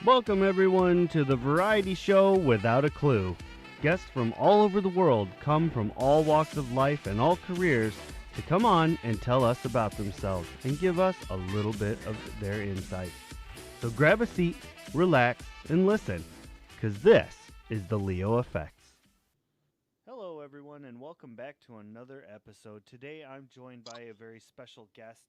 Welcome, everyone, to the variety show Without a Clue. Guests from all over the world come from all walks of life and all careers to come on and tell us about themselves and give us a little bit of their insight. So grab a seat, relax, and listen, because this is the Leo Effects. Hello, everyone, and welcome back to another episode. Today, I'm joined by a very special guest,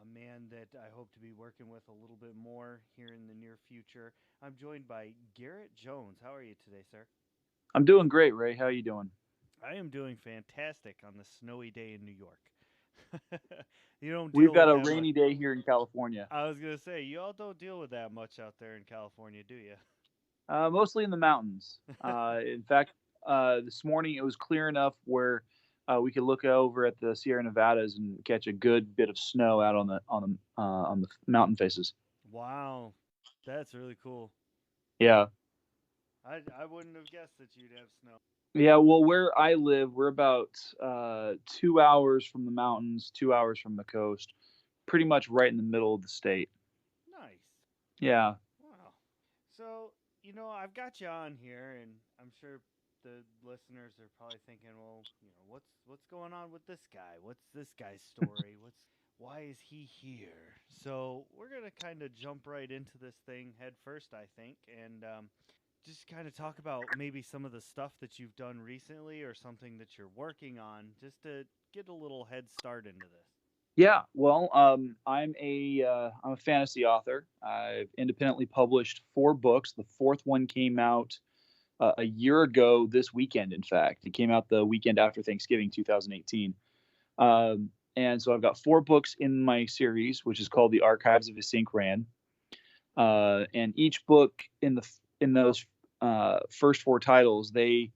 a man that I hope to be working with a little bit more here in the near future. I'm joined by Garrett Jones. How are you today, sir? I'm doing great, Ray. How you doing? I am doing fantastic on this snowy day in New York. You don't We've deal got with a that much. rainy day here in California, I was going to say, you all don't deal with that much out there in California, do you? mostly in the mountains. In fact, this morning it was clear enough where we could look over at the Sierra Nevadas and catch a good bit of snow out on the mountain faces. Wow, that's really cool. Yeah, I wouldn't have guessed that you'd have snow. yeah. Well, where I live, we're about 2 hours from the mountains, 2 hours from the coast, pretty much right in the middle of the state. Nice. Yeah. Wow. So, I've got you on here, and I'm sure the listeners are probably thinking, well, what's going on with this guy? What's this guy's story? Why is he here? So we're gonna kind of jump right into this thing head first, I think, and just kind of talk about maybe some of the stuff that you've done recently or something that you're working on, just to get a little head start into this. Yeah, well, I'm a fantasy author. I've independently published 4 books. The fourth one came out a year ago this weekend. In fact, it came out the weekend after Thanksgiving, 2018. And so I've got 4 books in my series, which is called The Archives of Isink Ran. And each book in those first 4 titles, they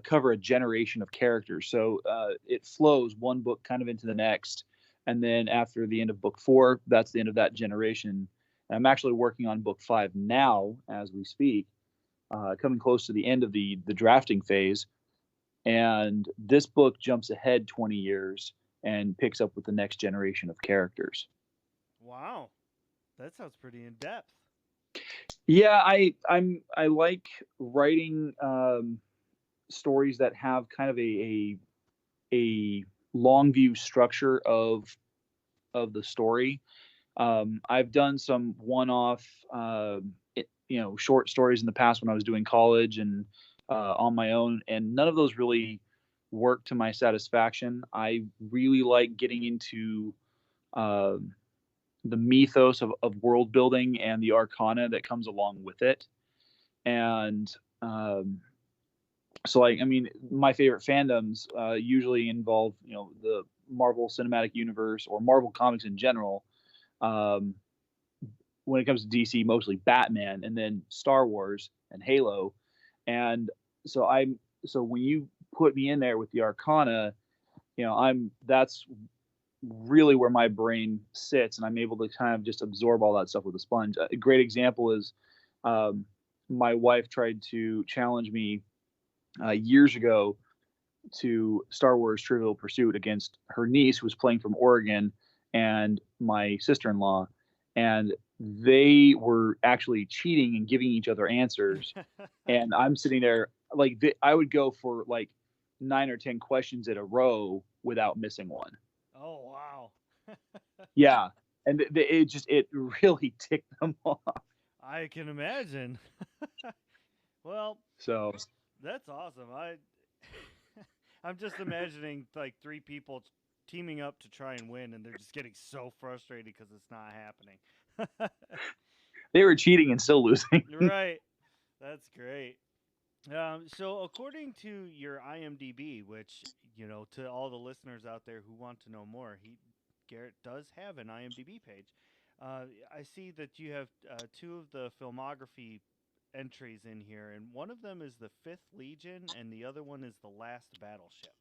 cover a generation of characters. So it flows one book kind of into the next, and then after the end of book 4, that's the end of that generation. And I'm actually working on book 5 now as we speak, coming close to the end of the drafting phase. And this book jumps ahead 20 years and picks up with the next generation of characters. Wow, that sounds pretty in depth. Yeah, I like writing stories that have kind of a long view structure of the story. I've done some one-off, short stories in the past when I was doing college and on my own, and none of those really work to my satisfaction. I really like getting into uh, the mythos of world building and the arcana that comes along with it. And so, like, I mean, my favorite fandoms usually involve, the Marvel Cinematic Universe or Marvel Comics in general. Um, when it comes to DC, mostly Batman, and then Star Wars and Halo. And so so when you put me in there with the Arcana, I'm that's really where my brain sits, and I'm able to kind of just absorb all that stuff with a sponge. A great example is um, my wife tried to challenge me years ago to Star Wars Trivial Pursuit against her niece, who was playing from Oregon, and my sister-in-law, and they were actually cheating and giving each other answers. And I'm sitting there like I would go for like 9 or 10 questions in a row without missing one. Oh, wow. Yeah, and it really ticked them off. I can imagine. Well, So that's awesome. I'm just imagining like three people teaming up to try and win, and they're just getting so frustrated because it's not happening. they were cheating and still losing. Right. That's great. So, according to your IMDb, which to all the listeners out there who want to know more, Garrett does have an IMDb page. I see that you have two of the filmography entries in here, and one of them is the Fifth Legion, and the other one is the Last Battleship.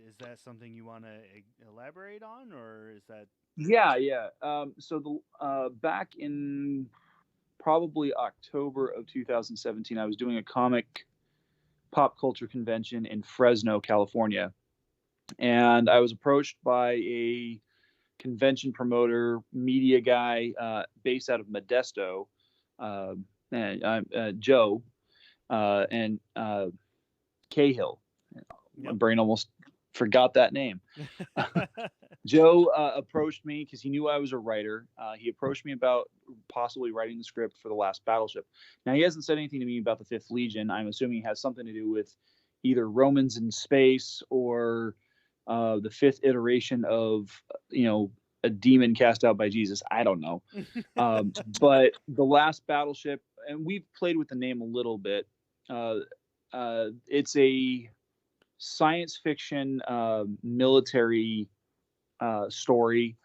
Is that something you want to elaborate on, or is that? Yeah, yeah. So back in probably October of 2017, I was doing a comic pop culture convention in Fresno, California, and I was approached by a convention promoter, media guy based out of Modesto, uh, Joe and Cahill. My Yep. brain almost forgot that name. Joe approached me because he knew I was a writer. He approached me about possibly writing the script for the last Battleship. Now, he hasn't said anything to me about the Fifth Legion. I'm assuming it has something to do with either Romans in space or the fifth iteration of, a demon cast out by Jesus. I don't know. But the last Battleship, and we've played with the name a little bit. Uh, it's a science fiction military story,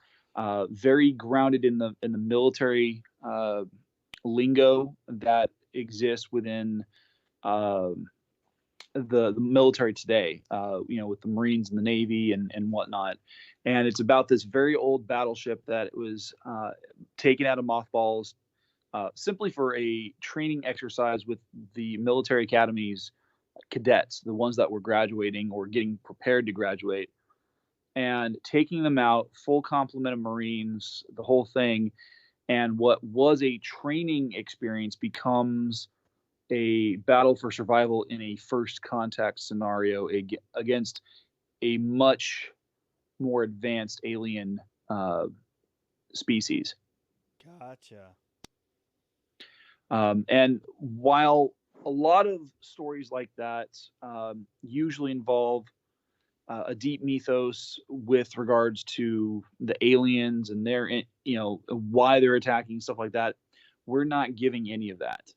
very grounded in the military lingo that exists within uh, the military today. With the Marines and the Navy and whatnot. And it's about this very old battleship that was taken out of mothballs simply for a training exercise with the military academies cadets, the ones that were graduating or getting prepared to graduate, and taking them out, full complement of Marines, the whole thing. And what was a training experience becomes a battle for survival in a first contact scenario against a much more advanced alien species. Gotcha. And while a lot of stories like that usually involve a deep mythos with regards to the aliens and their, why they're attacking, stuff like that, we're not giving any of that.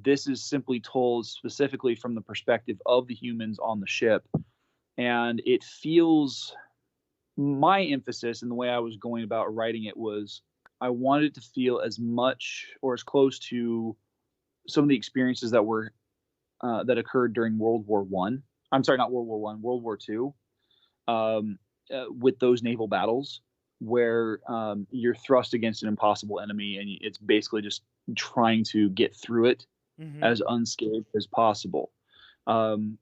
This is simply told specifically from the perspective of the humans on the ship. And it feels, my emphasis and the way I was going about writing it was I wanted it to feel as much or as close to some of the experiences that occurred during World War One. I'm sorry, not World War One, World War Two, with those naval battles where you're thrust against an impossible enemy and it's basically just trying to get through it Mm-hmm. as unscathed as possible. Um,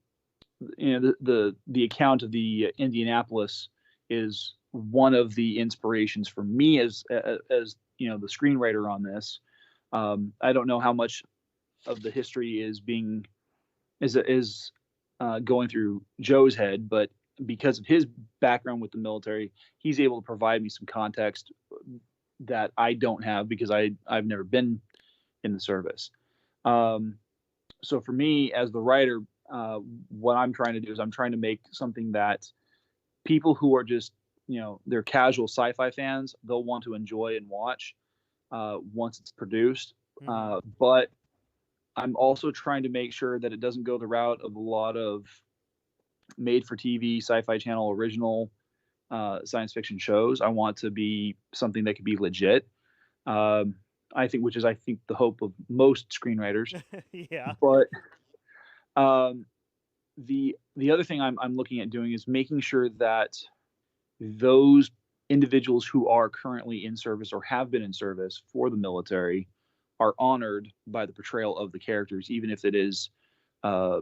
the account of the Indianapolis is one of the inspirations for me as the screenwriter on this. I don't know how much of the history is going through Joe's head, but because of his background with the military, he's able to provide me some context that I don't have because I've never been in the service. Um, so for me as the writer, what I'm trying to do is I'm trying to make something that people who are just they're casual sci-fi fans, they'll want to enjoy and watch once it's produced. Mm-hmm. But I'm also trying to make sure that it doesn't go the route of a lot of made for TV, Sci-Fi Channel original science fiction shows. I want to be something that could be legit. Um, I think the hope of most screenwriters. Yeah. But um, the other thing I'm looking at doing is making sure that those individuals who are currently in service or have been in service for the military are honored by the portrayal of the characters, even if it is, a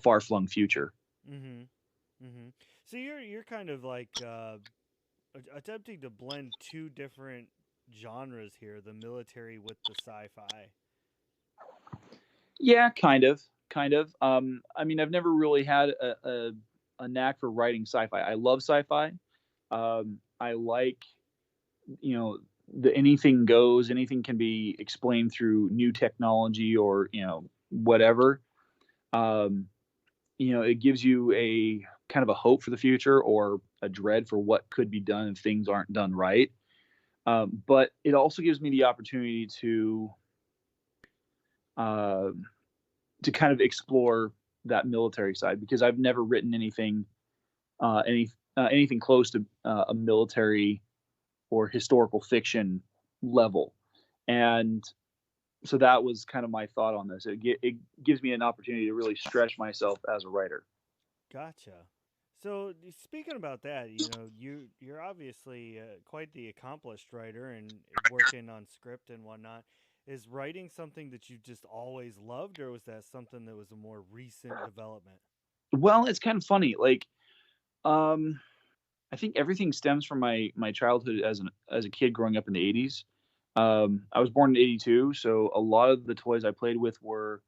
far flung future. Mm-hmm. Mm-hmm. So you're kind of like attempting to blend two different genres here, the military with the sci-fi. Yeah, kind of. I mean, I've never really had a knack for writing sci-fi. I love sci-fi. I like, you know, the anything goes, anything can be explained through new technology or whatever. Um, it gives you a kind of a hope for the future or a dread for what could be done if things aren't done right. But it also gives me the opportunity uh, to kind of explore that military side because I've never written anything close to a military or historical fiction level, and so that was kind of my thought on this. It gives me an opportunity to really stretch myself as a writer. Gotcha. So speaking about that, you're obviously quite the accomplished writer and working on script and whatnot. Is writing something that you just always loved, or was that something that was a more recent development? Well, it's kind of funny. Like, um, I think everything stems from my childhood as a kid growing up in the '80s. I was born in '82, so a lot of the toys I played with were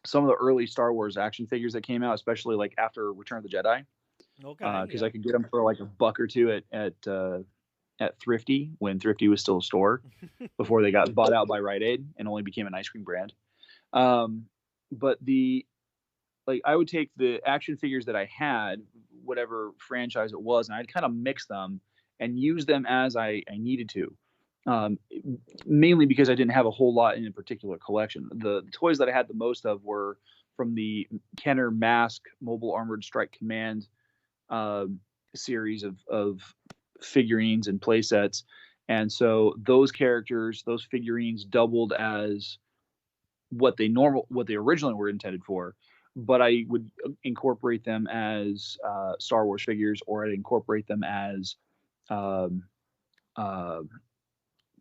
some of the early Star Wars action figures that came out, especially like after Return of the Jedi, Okay, because yeah. I could get them for like a buck or two at Thrifty when Thrifty was still a store before they got bought out by Rite Aid and only became an ice cream brand. Um, but the like I would take the action figures that I had, whatever franchise it was, and I'd kind of mix them and use them as I needed to. Um, Mainly because I didn't have a whole lot in a particular collection. The toys that I had the most of were from the Kenner Mask Mobile Armored Strike Command um, series of figurines and play sets. And so those characters, those figurines doubled as what they originally were intended for, but I would incorporate them as Star Wars figures, or I'd incorporate them as um, uh,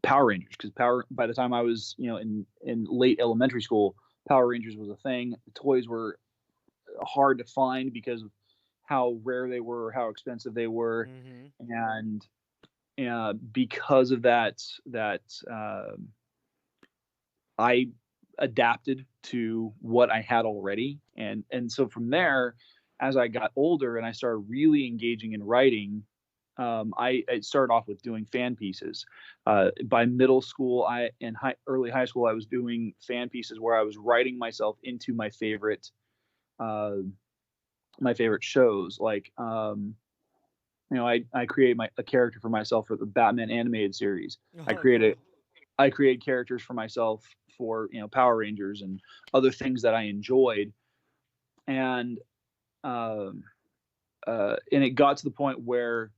Power Rangers, because Power by the time I was in late elementary school, Power Rangers was a thing. The toys were hard to find because of how rare they were, how expensive they were, Mm-hmm. and because of that I adapted to what I had already, and so from there, as I got older and I started really engaging in writing, I started off with doing fan pieces. By middle school, early high school, I was doing fan pieces where I was writing myself into uh, my favorite shows. Like, I create a character for myself for the Batman animated series. I Oh, created cool. I create characters for myself for Power Rangers and other things that I enjoyed, and um, and it got to the point where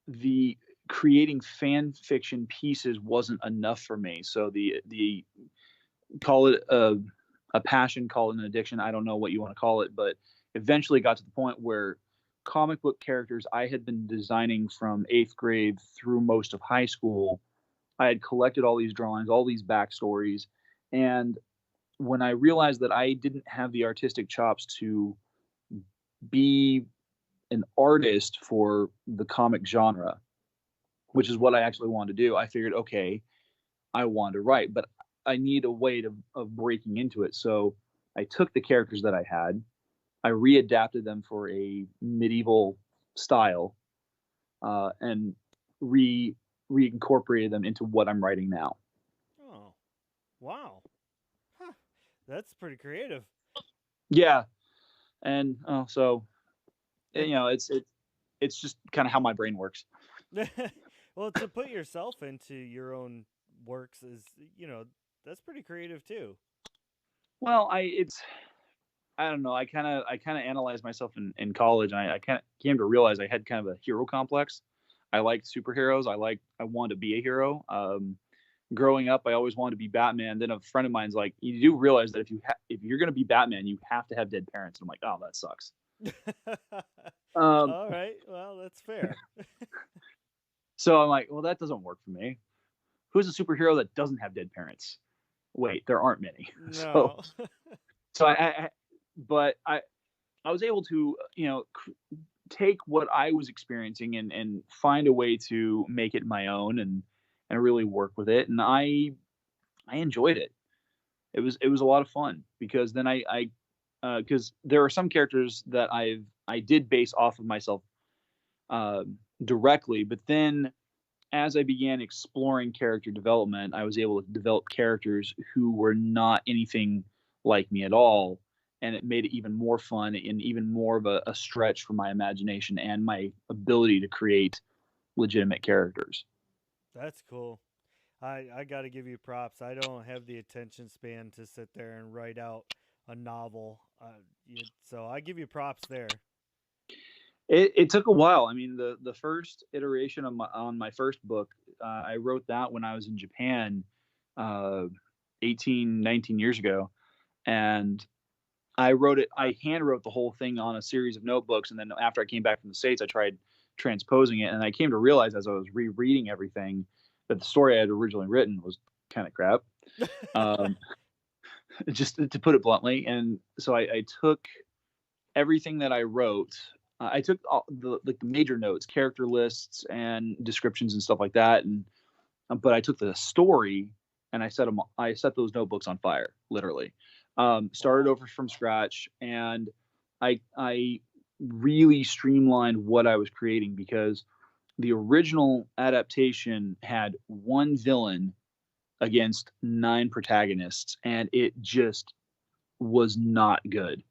the creating fan fiction pieces wasn't enough for me. So the call it a passion, call it an addiction. I don't know what you want to call it, but eventually got to the point where comic book characters I had been designing from eighth grade through most of high school. I had collected all these drawings, all these backstories, and when I realized that I didn't have the artistic chops to be an artist for the comic genre, which is Mm-hmm. what I actually wanted to do, I figured, okay, I want to write, but I need a way of breaking into it. So I took the characters that I had, I readapted them for a medieval style, and re reincorporated them into what I'm writing now. Oh, wow. Huh. That's pretty creative. Yeah, and so And it's just kind of how my brain works. well, to put yourself into your own works is, you know, that's pretty creative too. Well, I don't know. I kind of analyzed myself in college, and I kind of came to realize I had kind of a hero complex. I liked superheroes. I wanted to be a hero. Growing up, I always wanted to be Batman. Then a friend of mine's like, "You do realize that if you're gonna be Batman, you have to have dead parents." And I'm like, "Oh, that sucks." Um, All right. Well, that's fair. so I'm like, "Well, that doesn't work for me. Who's a superhero that doesn't have dead parents?" Wait, there aren't many. So No. so but I was able to take what I was experiencing and find a way to make it my own and really work with it. And I enjoyed it. It was a lot of fun because then I because there are some characters that I did base off of myself uh, directly, but then as I began exploring character development, I was able to develop characters who were not anything like me at all. And it made it even more fun and even more of a stretch for my imagination and my ability to create legitimate characters. That's cool. I got to give you props. I don't have the attention span to sit there and write out a novel. So I give you props there. It took a while. I mean, the first iteration of on my first book, I wrote that when I was in Japan, uh, 18, 19 years ago, and I hand wrote the whole thing on a series of notebooks, and then after I came back from the States, I tried transposing it, and I came to realize as I was rereading everything that the story I had originally written was kind of crap, um, just to put it bluntly. And so I took everything that I wrote. I took all the major notes, character lists, and descriptions and stuff like that, and but I took the story and I set those notebooks on fire, literally. Started Wow. over from scratch, and I really streamlined what I was creating because the original adaptation had one villain against 9 protagonists, and it just was not good.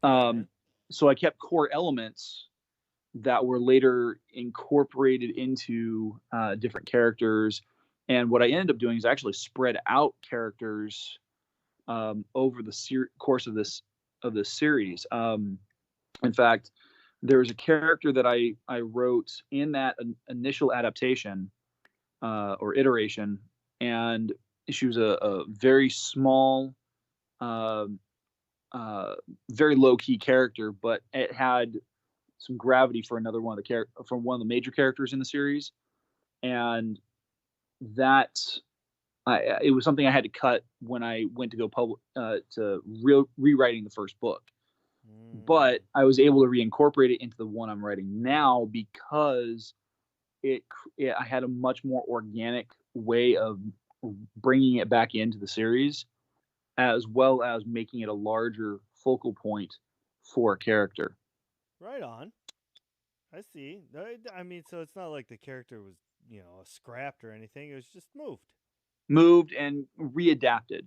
Um, Okay. so I kept core elements that were later incorporated into different characters. And what I ended up doing is actually spread out characters over the course of this series. In fact, there was a character that I wrote in that initial adaptation or iteration, and she was a very small, um uh, very low key character, but it had some gravity for another one of the from one of the major characters in the series, and that it was something I had to cut when I went to go rewriting the first book. But Mm. I was able to reincorporate it into the one I'm writing now because I had a much more organic way of bringing it back into the series, as well as making it a larger focal point for a character. Right on. I see. I mean, so it's not like the character was, scrapped or anything. It was just moved. Moved and readapted.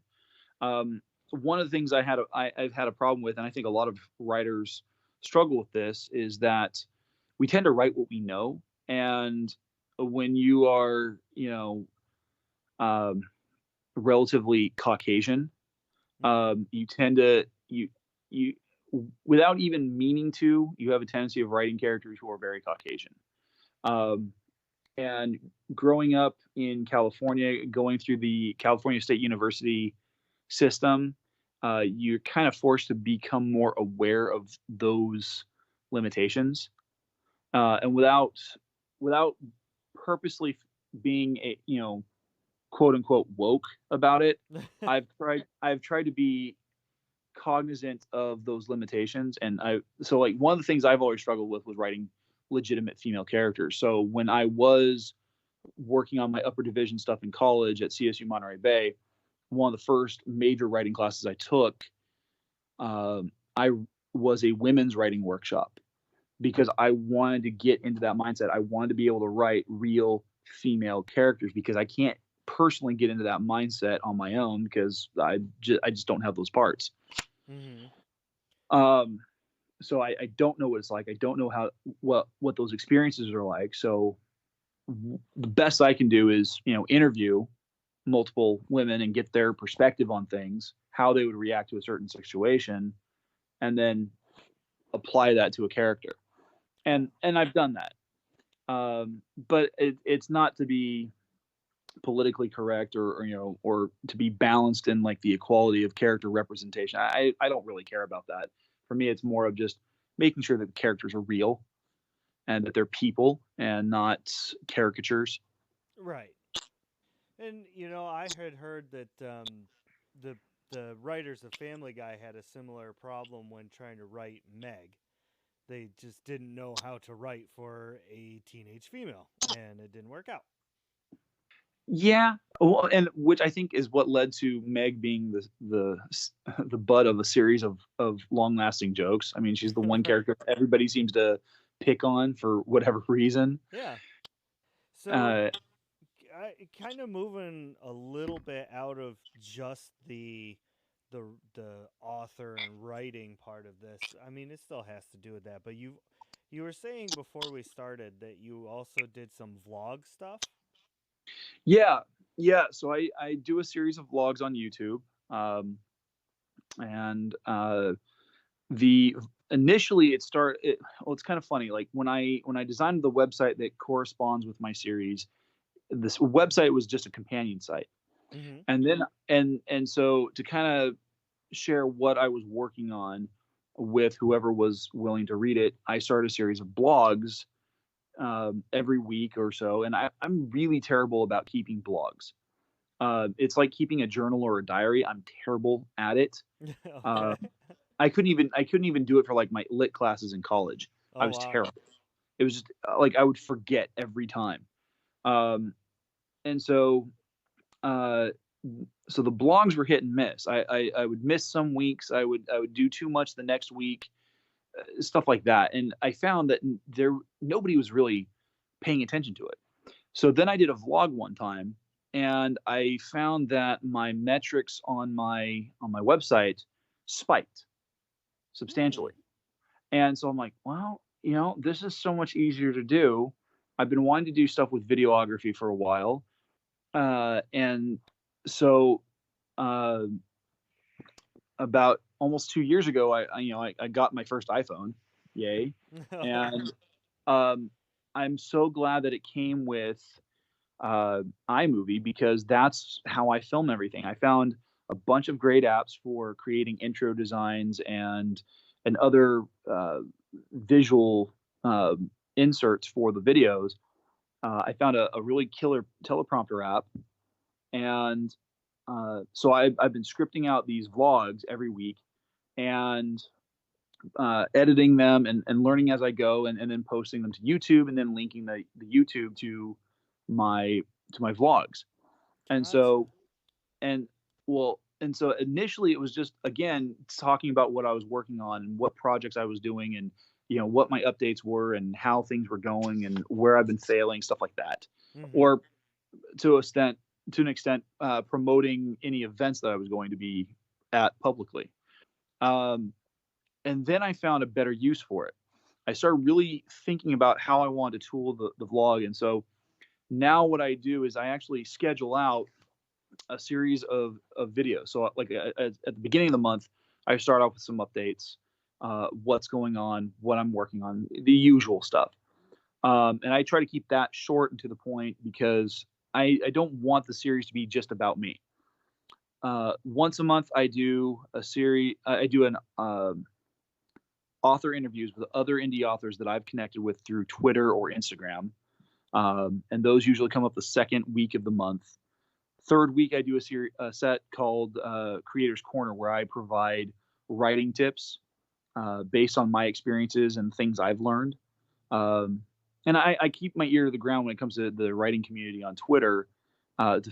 One of the things I've had a problem with, and I think a lot of writers struggle with this, is that we tend to write what we know, and when you are, um, relatively Caucasian, Mm-hmm. you tend to you without even meaning to, you have a tendency of writing characters who are very Caucasian. Um, and growing up in California, going through the California State University system, you're kind of forced to become more aware of those limitations, and without purposely being a quote unquote woke about it. I've tried to be cognizant of those limitations, and I so like one of the things I've always struggled with was writing legitimate female characters. So when I was working on my upper division stuff in college at CSU Monterey Bay, one of the first major writing classes I took, I was a women's writing workshop because I wanted to get into that mindset. I wanted to be able to write real female characters because I can't personally get into that mindset on my own because I just don't have those parts. Mm-hmm. Um, so I don't know what it's like. I don't know what those experiences are like. So the best I can do is interview multiple women and get their perspective on things, how they would react to a certain situation, and then apply that to a character. Oh. And I've done that. But it's not to be politically correct or to be balanced in like the equality of character representation. I don't really care about that. For me, it's more of just making sure that the characters are real and that they're people and not caricatures. Right. And I had heard that the the writers of Family Guy had a similar problem when trying to write Meg. They just didn't know how to write for a teenage female, and it didn't work out. Yeah, well, and which I think is what led to Meg being the butt of a series of long lasting jokes. I mean, she's the one Right. character everybody seems to pick on for whatever reason. Yeah. So, Uh, kind of moving a little bit out of just the author and writing part of this. I mean, it still has to do with that, but you were saying before we started that you also did some vlog stuff. yeah, yeah. So I do a series of vlogs on YouTube, and the initially well, it's kind of funny. Like when I designed the website that corresponds with my series, this website was just a companion site, Mm-hmm. and then and so to kind of share what I was working on with whoever was willing to read it, I started a series of blogs every week or so, and I'm really terrible about keeping blogs. It's like keeping a journal or a diary. I'm terrible at it. Uh, Okay. I couldn't even do it for like my lit classes in college. I Oh was wow. terrible. It was just like I would forget every time. Um, and uh, so the blogs were hit and miss. I would miss some weeks. I would do too much the next week, stuff like that. And I found that nobody was really paying attention to it. So then I did a vlog one time, and I found that my metrics on my website spiked Hmm. substantially. And so I'm like, well, this is so much easier to do. I've been wanting to do stuff with videography for a while. And so uh, about almost 2 years ago, I got my first iPhone, yay! And um, I'm so glad that it came with iMovie, because that's how I film everything. I found a bunch of great apps for creating intro designs and other visual inserts for the videos. I found a really killer teleprompter app, and so I've been scripting out these vlogs every week and editing them and learning as I go, and then posting them to YouTube, and then linking the YouTube my my vlogs. And Gotcha. so and and so initially it was just, again, talking about what I was working on and what projects I was doing, and what my updates were and how things were going and where I've been failing, stuff like that. Hmm. Or to an extent, promoting any events that I was going to be at publicly. Um, and then I found a better use for it. I started really thinking about how I wanted to tool the vlog. And so now what I do is I actually schedule out a series of videos. So, like, at the beginning of the month, I start off with some updates, what's going on, what I'm working on, the usual stuff. And I try to keep that short and to the point, because I don't want the series to be just about me. Once a month, I do a series. I do an author interviews with other indie authors that I've connected with through Twitter or Instagram, and those usually come up the second week of the month. Third week, I do a set called Creators Corner, where I provide writing tips based on my experiences and things I've learned. Um, and I keep my ear to the ground when it comes to the writing community on Twitter, to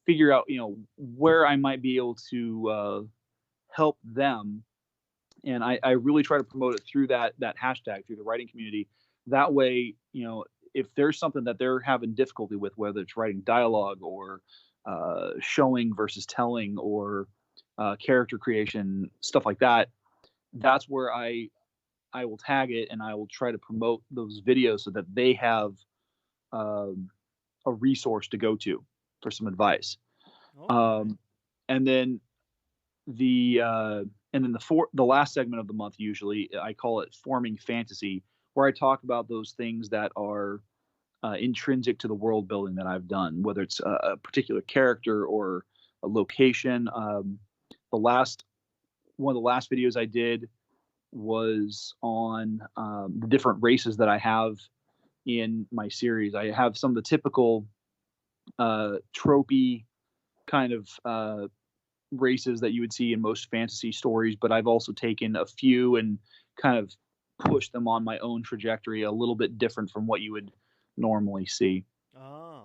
figure out, where I might be able to help them. And I really try to promote it through that hashtag, through the writing community. That way, if there's something that they're having difficulty with, whether it's writing dialogue or showing versus telling, or character creation, stuff like that, that's where I will tag it, and I will try to promote those videos so that they have um, a resource to go to for some advice. Okay. Um, and then the the last segment of the month, usually I call it Forming Fantasy, where I talk about those things that are intrinsic to the world building that I've done, whether it's a particular character or a location. The last One of the last videos I did was on the different races that I have in my series. I have some of the typical tropey kind of races that you would see in most fantasy stories, but I've also taken a few and kind of pushed them on my own trajectory, a little bit different from what you would normally see. Oh,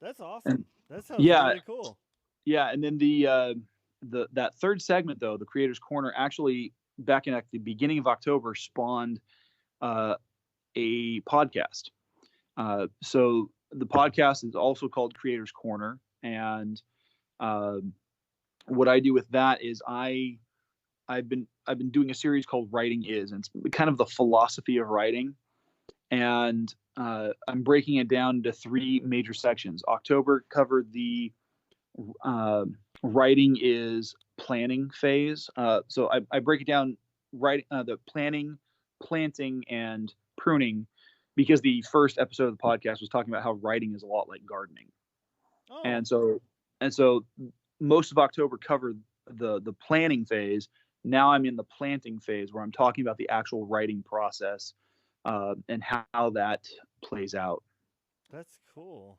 that's And awesome. That sounds yeah, really cool. yeah, and then the that third segment, though, the Creators Corner, actually back in at the beginning of October spawned uh, a podcast. So the podcast is also called Creators Corner, and uh, what I do with that is I've been doing a series called Writing Is, and it's kind of the philosophy of writing, and I'm breaking it down into three major sections. October covered the uh, writing is planning phase. So I break it down, the planning, planting, and pruning, because the first episode of the podcast was talking about how writing is a lot like gardening. Oh, And so and so most of October covered the planning phase. Now I'm in the planting phase, where I'm talking about the actual writing process, and how that plays out. that's cool.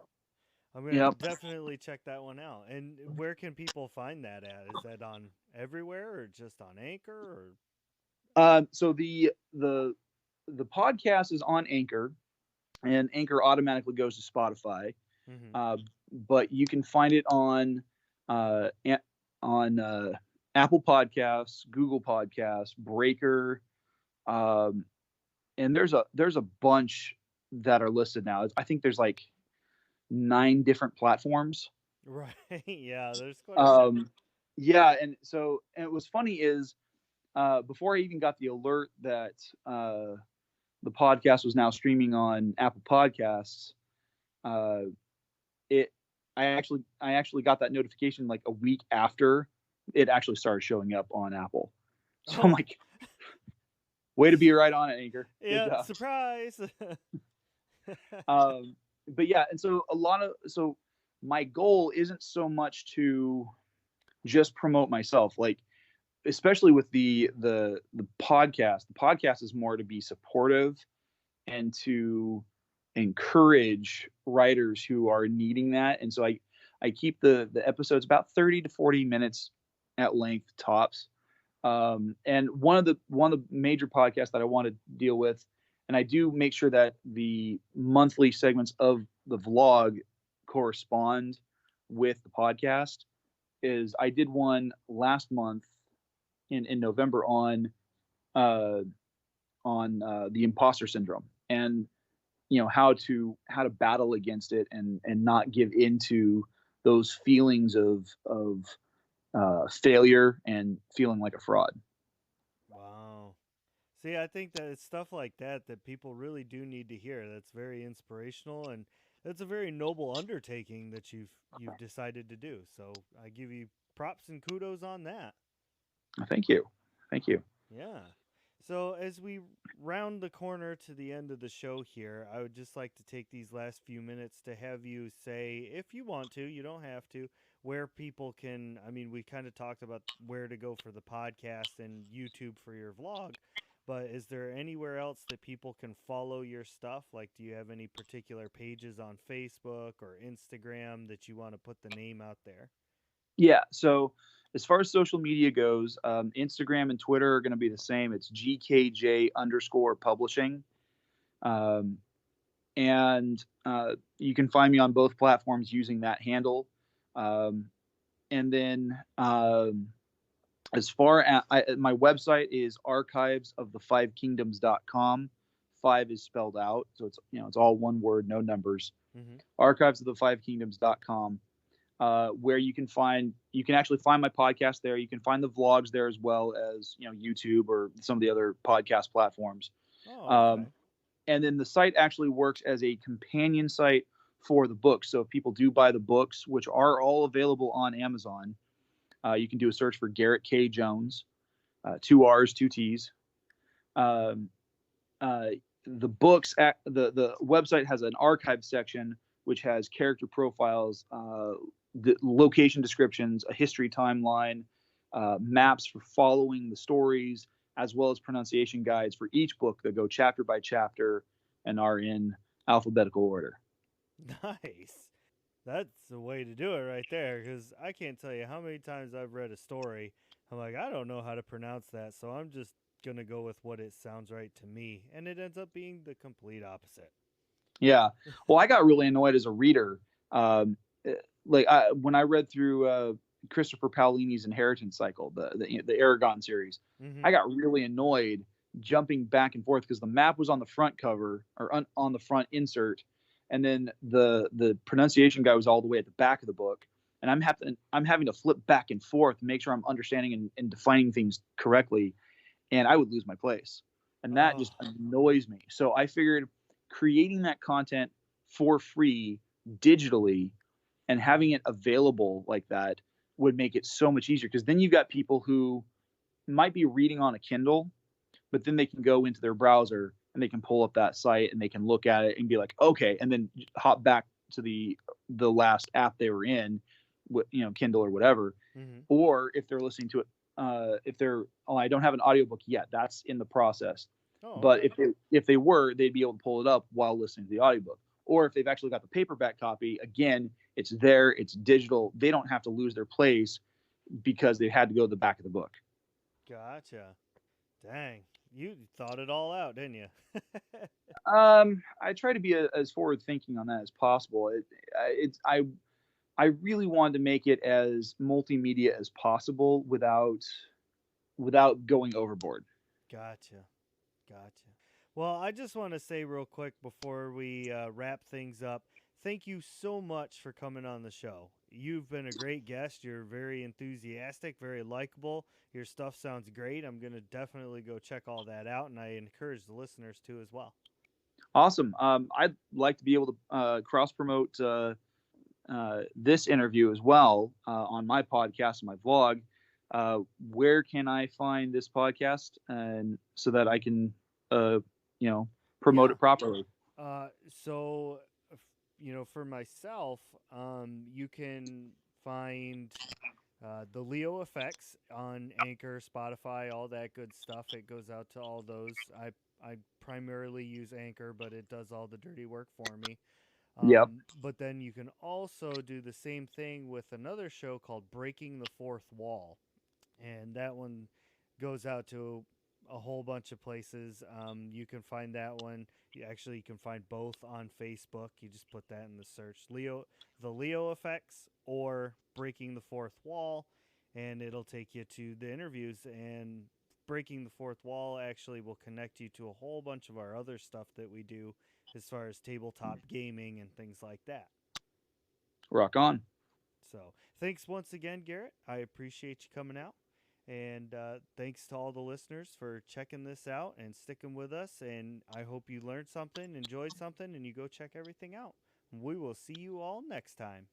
I'm gonna Yep. definitely check that one out. And where can people find that at? Is that on everywhere or just on Anchor or? So the podcast is on Anchor, and Anchor automatically goes to Spotify. Mm-hmm. But you can find it on uh, on Apple Podcasts, Google Podcasts, Breaker, um, and there's a bunch that are listed now. I think there's like 9 different platforms. Right. Yeah, there's quite a bit. Um, yeah, and it was funny is before I even got the alert that the podcast was now streaming on Apple Podcasts, uh, it I actually got that notification like a week after it actually started showing up on Apple. So I'm Oh, like, way to be right on it, Anchor. Good yeah, job. surprise. Um, but yeah, and so my goal isn't so much to just promote myself, like especially with the podcast. The podcast is more to be supportive and to encourage writers who are needing that. And so I keep the episodes about 30 to 40 minutes at length tops. And one of the major podcasts that I want to deal with, and I do make sure that the monthly segments of the vlog correspond with the podcast, is I did one last month in November uh, on the imposter syndrome, and how to battle against it and not give into those feelings of failure and feeling like a fraud. Wow. See, I think that it's stuff like that that people really do need to hear. That's very inspirational, and that's a very noble undertaking that you've decided to do. So I give you props and kudos on that. Thank you. Thank you. Yeah. So as we round the corner to the end of the show here, I would just like to take these last few minutes to have you say, if you want to, you don't have to, where people can. I mean, we kind of talked about where to go for the podcast and YouTube for your vlog, but is there anywhere else that people can follow your stuff? Like, do you have any particular pages on Facebook or Instagram that you want to put the name out there? Yeah. So as far as social media goes, Instagram and Twitter are going to be the same. It's GKJ_publishing. Um, and you can find me on both platforms using that handle. Um, and then as far as my website is archivesofthe5kingdoms.com. 5 is spelled out, so it's all one word, no numbers. Mm-hmm. Archivesofthe5kingdoms.com, where you can actually find my podcast there. You can find the vlogs there, as well as YouTube or some of the other podcast platforms. Oh, okay. Um, and then the site actually works as a companion site for the books. So if people do buy the books, which are all available on Amazon, you can do a search for Garrett K. Jones, 2 R's, 2 T's. Um, uh, the website has an archive section which has character profiles, the location descriptions, a history timeline, maps for following the stories, as well as pronunciation guides for each book that go chapter by chapter and are in alphabetical order. Nice. That's the way to do it right there, because I can't tell you how many times I've read a story. I'm like, I don't know how to pronounce that, so I'm just going to go with what it sounds right to me. And it ends up being the complete opposite. Yeah. Well, I got really annoyed as a reader. When I read through Christopher Paolini's Inheritance Cycle, the Aragon series, Mm-hmm. I got really annoyed jumping back and forth because the map was on the front cover or on the front insert, and then the pronunciation guy was all the way at the back of the book, and I'm having to flip back and forth to make sure I'm understanding and defining things correctly, and I would lose my place, and that Oh, just annoys me. So I figured creating that content for free digitally and having it available like that would make it so much easier, because then you've got people who might be reading on a Kindle, but then they can go into their browser and they can pull up that site and they can look at it and be like, okay, and then hop back to the last app they were in, Kindle or whatever. mm-hmm. Or if they're listening to it, if they're, oh, I don't have an audiobook yet, that's in the process. Oh, But okay. if they were, they'd be able to pull it up while listening to the audiobook. Or if they've actually got the paperback copy, again, it's there, it's digital. They don't have to lose their place because they had to go to the back of the book. Gotcha. Dang. You thought it all out, didn't you? I try to be as forward thinking on that as possible. I really wanted to make it as multimedia as possible without going overboard. Gotcha. Gotcha. Well, I just want to say real quick before we wrap things up, thank you so much for coming on the show. You've been a great guest. You're very enthusiastic, very likable. Your stuff sounds great. I'm going to definitely go check all that out, and I encourage the listeners to as well. Awesome. I'd like to be able to cross promote this interview as well on my podcast and my vlog. Where can I find this podcast, and so that I can promote it properly? So, for myself, you can find the Leo Effects on Anchor, Spotify, all that good stuff. It goes out to all those. I primarily use Anchor, but it does all the dirty work for me. Yep. But then you can also do the same thing with another show called Breaking the Fourth Wall. And that one goes out to a whole bunch of places. You can find that one. You can find both on Facebook. You just put that in the search, the Leo Effects or Breaking the Fourth Wall, and it'll take you to the interviews. And Breaking the Fourth Wall actually will connect you to a whole bunch of our other stuff that we do as far as tabletop gaming and things like that. Rock on. So thanks once again, Garrett. I appreciate you coming out. And thanks to all the listeners for checking this out and sticking with us. And I hope you learned something, enjoyed something, and you go check everything out. We will see you all next time.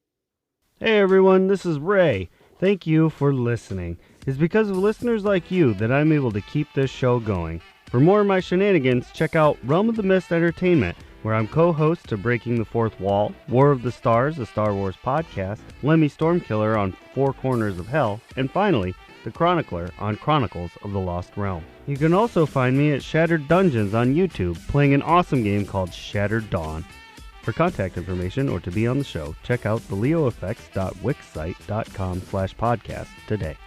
Hey everyone, this is Ray. Thank you for listening. It's because of listeners like you that I'm able to keep this show going. For more of my shenanigans, check out Realm of the Mist Entertainment, where I'm co-host to Breaking the Fourth Wall, War of the Stars, a Star Wars podcast, Lemmy Stormkiller on Four Corners of Hell, and finally, The Chronicler on Chronicles of the Lost Realm. You can also find me at Shattered Dungeons on YouTube, playing an awesome game called Shattered Dawn. For contact information or to be on the show, check out theleoeffects.wixsite.com/podcast today.